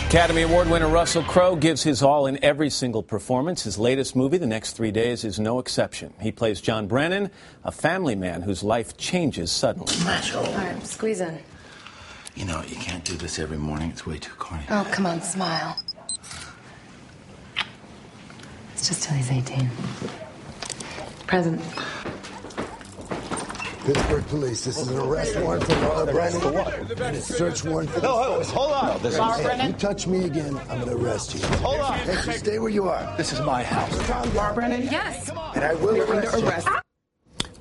Academy Award winner Russell Crowe gives his all in every single performance. His latest movie, The Next 3 Days, is no exception. He plays John Brennan, a family man whose life changes suddenly. Macho. All right, squeeze in. You know, you can't do this every morning. It's way too corny. Oh, come on, smile. It's just till he's 18. Present. Pittsburgh police. This is an arrest warrant for Laura Brennan. For what? And a search warrant for... No, hold on. No, Laura Brennan? You touch me again, I'm going to arrest you. Hold on. Hey, so stay where you are. This is my house. Laura Brennan? Yes. And I will arrest you.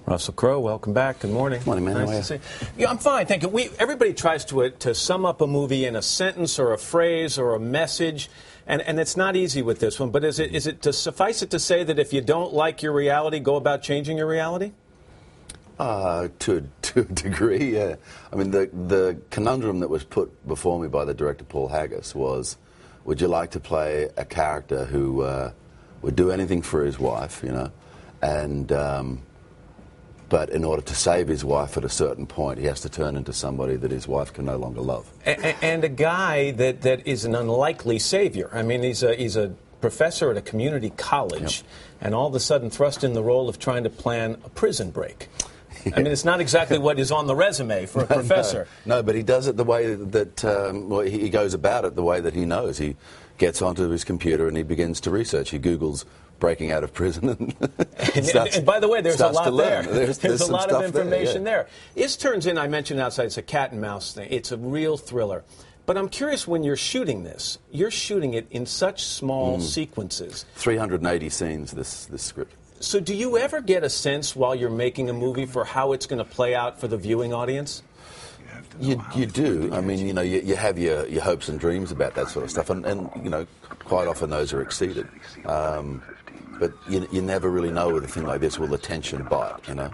Russell Crowe, welcome back. Good morning. Morning, man. Nice to see you. Yeah, I'm fine, thank you. Everybody tries to sum up a movie in a sentence or a phrase or a message, and it's not easy with this one. But is it to suffice it to say that if you don't like your reality, go about changing your reality? To a degree, yeah. I mean, the conundrum that was put before me by the director Paul Haggis was, would you like to play a character who would do anything for his wife, you know, and but in order to save his wife at a certain point, he has to turn into somebody that his wife can no longer love. And a guy that is an unlikely savior. I mean, he's a professor at a community college, and all of a sudden thrust in the role of trying to plan a prison break. I mean, it's not exactly what is on the resume for a professor. No, but he does it the way that he goes about it the way that he knows. He gets onto his computer and he begins to research. He Googles breaking out of prison. And by the way, there's a lot there. There's a lot of information there. This turns in, I mentioned outside, it's a cat and mouse thing. It's a real thriller. But I'm curious, when you're shooting this, you're shooting it in such small sequences. 380 scenes, this script. So do you ever get a sense while you're making a movie for how it's going to play out for the viewing audience? You do. I mean, you know, you have your hopes and dreams about that sort of stuff, and you know, quite often those are exceeded. But you never really know with a thing like this, will the tension bite, you know?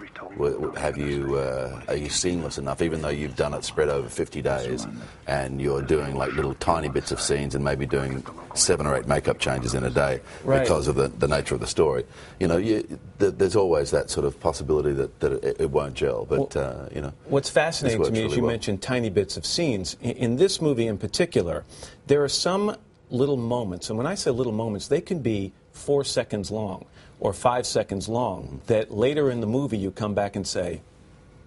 Are you seamless enough, even though you've done it spread over 50 days, and you're doing like little tiny bits of scenes and maybe doing 7 or 8 makeup changes in a day because of the nature of the story. You know, there's always that sort of possibility that it won't gel, but, you know. What's fascinating to me is you mentioned tiny bits of scenes. In this movie in particular, there are some little moments, and when I say little moments, they can be 4 seconds long or 5 seconds long, that later in the movie you come back and say,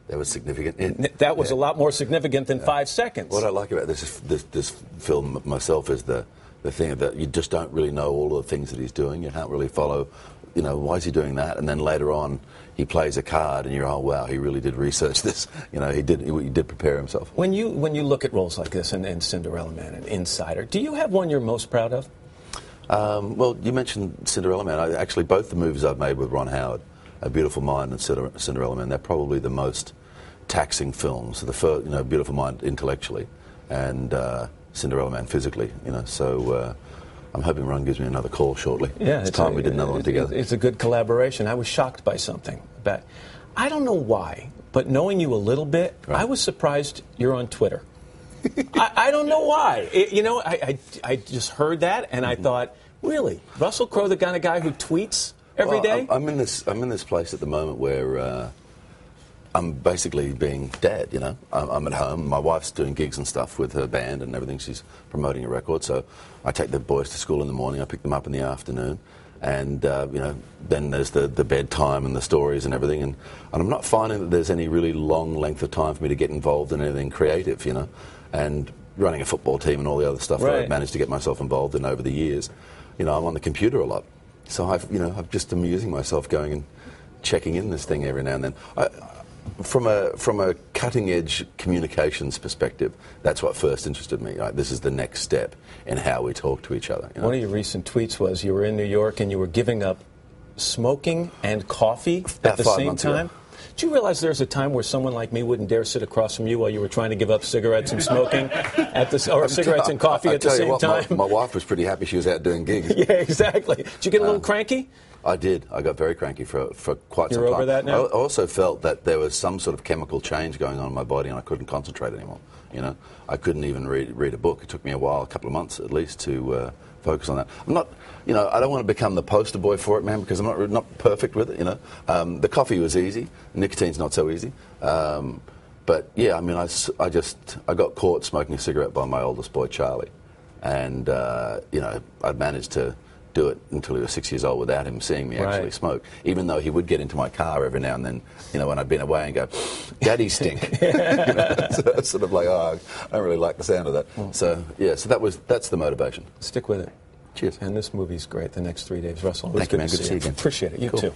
that was significant. That was a lot more significant than 5 seconds. What I like about this film myself is the thing that you just don't really know all of the things that he's doing. You can't really follow, you know, why is he doing that? And then later on, he plays a card, and you're, oh wow, he really did research this. You know, he did prepare himself. When you look at roles like this and Cinderella Man and Insider, do you have one you're most proud of? Well, you mentioned Cinderella Man. Actually, both the movies I've made with Ron Howard, A Beautiful Mind and Cinderella Man, they're probably the most taxing films. The first, you know, Beautiful Mind intellectually, and Cinderella Man physically. You know, so I'm hoping Ron gives me another call shortly. Yeah, it's time we did another one together. It's a good collaboration. I was shocked by something. I don't know why, but knowing you a little bit, I was surprised you're on Twitter. I don't know why. You know, I just heard that, and I thought, really, Russell Crowe, the kind of guy who tweets every day? I'm in this place at the moment where I'm basically being dad. You know, I'm at home. My wife's doing gigs and stuff with her band and everything. She's promoting a record, so I take the boys to school in the morning. I pick them up in the afternoon. And, you know, then there's the bedtime and the stories and everything. And I'm not finding that there's any really long length of time for me to get involved in anything creative, you know. And running a football team and all the other stuff that I've managed to get myself involved in over the years, you know, I'm on the computer a lot. So I'm just amusing myself going and checking in this thing every now and then. From a cutting-edge communications perspective, that's what first interested me. Right? This is the next step in how we talk to each other. You know? One of your recent tweets was you were in New York and you were giving up smoking and coffee at the same time. Ago. Did you realize there's a time where someone like me wouldn't dare sit across from you while you were trying to give up cigarettes and smoking, or cigarettes and coffee at the same time? My wife was pretty happy she was out doing gigs. Yeah, exactly. Did you get a little cranky? I did. I got very cranky for quite some time. You're over that now? I also felt that there was some sort of chemical change going on in my body, and I couldn't concentrate anymore. You know, I couldn't even read a book. It took me a while, a couple of months at least, to focus on that. I'm not, you know, I don't want to become the poster boy for it, man, because I'm not perfect with it. You know, the coffee was easy. Nicotine's not so easy. But yeah, I mean, I got caught smoking a cigarette by my oldest boy, Charlie. And, I'd managed to do it until he was 6 years old without him seeing me actually smoke, even though he would get into my car every now and then, when I'd been away and go, Daddy stink. So it's sort of like, I don't really like the sound of that. So that's the motivation. Stick with it. Cheers. And this movie's great, The Next 3 Days. Russell, it was Thank you, man. to Good to see you again. Appreciate it. You Cool. too.